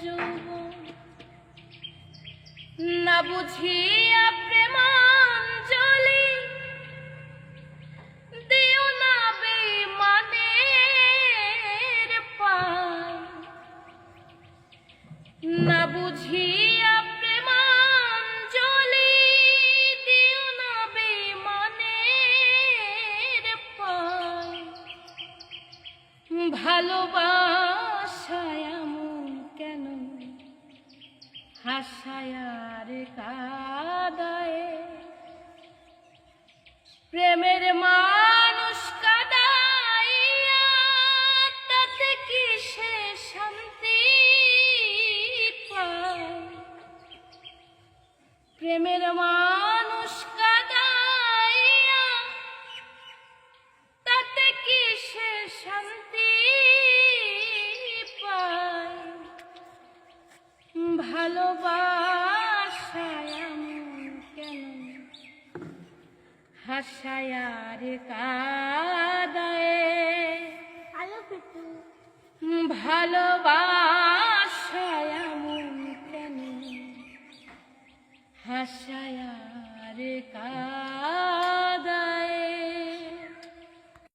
যৌবন না বুঝিয়া প্রেমাঞ্জলি দিও না বেঈমানের পায় না বুঝিয়া প্রেমাঞ্জলি দিও না বেঈমানের পায় ভালোবাসায় এমন কেন হাসায় আর কাঁদায় প্রেমের মানুষ কাঁদাইয়া তাতে কি সে শান্তি পায় প্রেমের মানুষ কাঁদাইয়া তাতে কি সে শান্তি পায় ভালোবাসায় এমন কেন হাসায় আর কাঁদায় ভালোবাসায় এমন কেন হাসায় আর কাঁদায়।